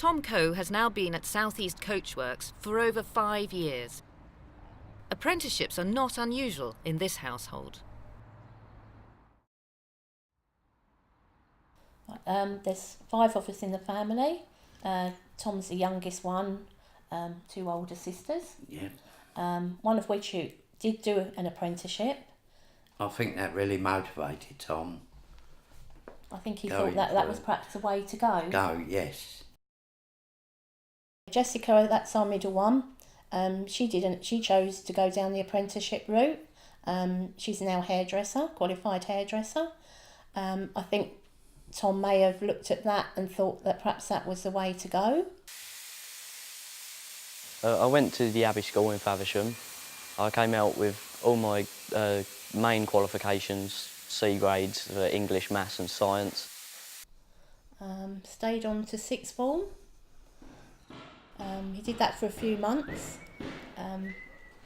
Tom Coe has now been at South East Coachworks for over 5 years. Apprenticeships are not unusual in this household. There's 5 of us in the family. Tom's the youngest one, 2 older sisters. Yeah. One of which who did do an apprenticeship. I think that really motivated Tom. I think he thought that was perhaps the way to go. Go, yes. Jessica, that's our middle one. She didn't. She chose to go down the apprenticeship route. She's now hairdresser, qualified hairdresser. I think Tom may have looked at that and thought that perhaps that was the way to go. I went to the Abbey School in Faversham. I came out with all my main qualifications, C grades for English, Maths and Science. Stayed on to sixth form. He did that for a few months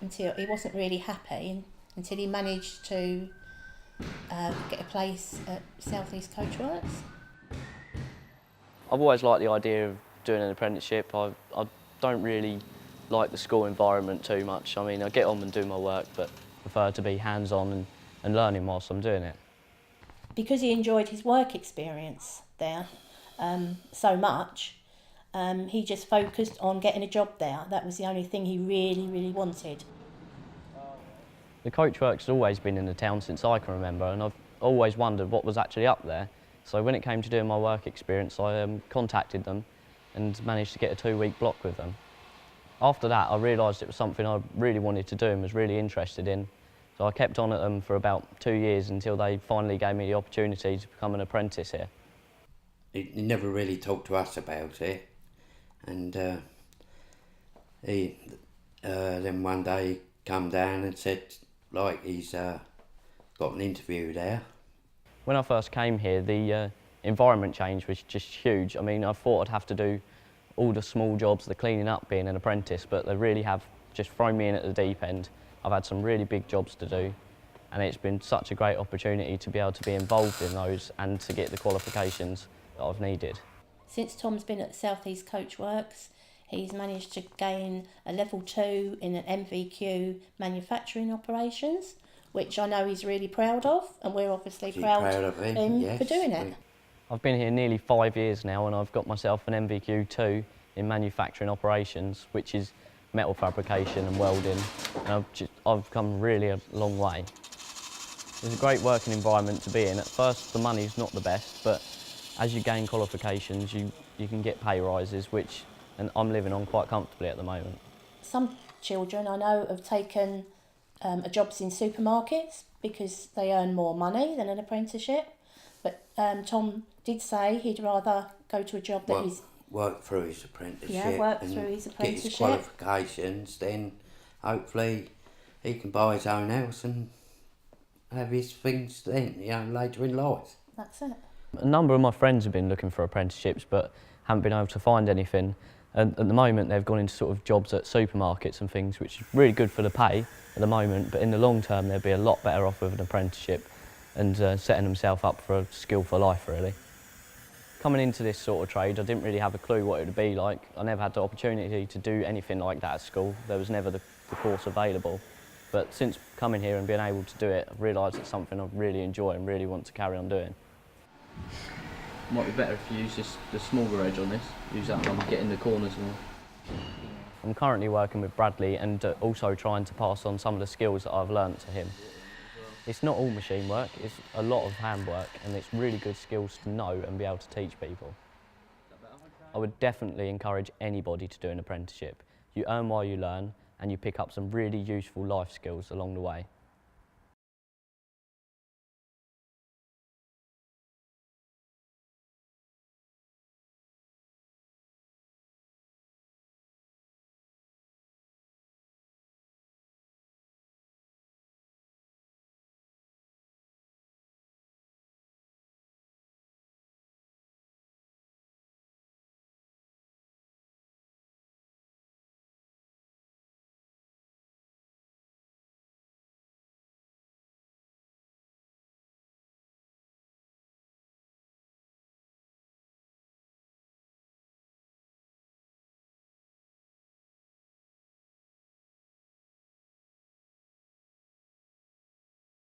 until he wasn't really happy, until he managed to get a place at South East Coachworks. I've always liked the idea of doing an apprenticeship. I don't really like the school environment too much. I mean, I get on and do my work, but prefer to be hands-on and learning whilst I'm doing it. Because he enjoyed his work experience there so much, he just focused on getting a job there. That was the only thing he really, really wanted. The Coachworks has always been in the town since I can remember, and I've always wondered what was actually up there. So when it came to doing my work experience, I contacted them and managed to get a 2-week block with them. After that, I realised it was something I really wanted to do and was really interested in. So I kept on at them for about 2 years until they finally gave me the opportunity to become an apprentice here. He never really talked to us about it, and then one day he come down and said, like, he's got an interview there. When I first came here, the environment change was just huge. I mean, I thought I'd have to do all the small jobs, the cleaning up, being an apprentice, but they really have just thrown me in at the deep end. I've had some really big jobs to do, and it's been such a great opportunity to be able to be involved in those and to get the qualifications that I've needed. Since Tom's been at South East Coachworks, he's managed to gain a level 2 in an MVQ manufacturing operations, which I know he's really proud of, and we're obviously proud of him yes, for doing it. I've been here nearly 5 years now, and I've got myself an MVQ2 in manufacturing operations, which is metal fabrication and welding, and I've come really a long way. It's a great working environment to be in. At first the money's not the best, but as you gain qualifications you can get pay rises, and I'm living on quite comfortably at the moment. Some children I know have taken jobs in supermarkets because they earn more money than an apprenticeship, but Tom did say he'd rather go to a job that he's work through his apprenticeship. Yeah, work through his apprenticeship. Get his qualifications, then hopefully he can buy his own house and have his things then, later in life. That's it. A number of my friends have been looking for apprenticeships but haven't been able to find anything. And at the moment they've gone into sort of jobs at supermarkets and things, which is really good for the pay at the moment, but in the long term they'll be a lot better off with an apprenticeship and setting themselves up for a skill for life, really. Coming into this sort of trade, I didn't really have a clue what it would be like. I never had the opportunity to do anything like that at school. There was never the course available. But since coming here and being able to do it, I've realised it's something I really enjoy and really want to carry on doing. Might be better if you use the smaller edge on this. Use that one, get in the corners more. I'm currently working with Bradley and also trying to pass on some of the skills that I've learnt to him. It's not all machine work, it's a lot of handwork, and it's really good skills to know and be able to teach people. I would definitely encourage anybody to do an apprenticeship. You earn while you learn, and you pick up some really useful life skills along the way.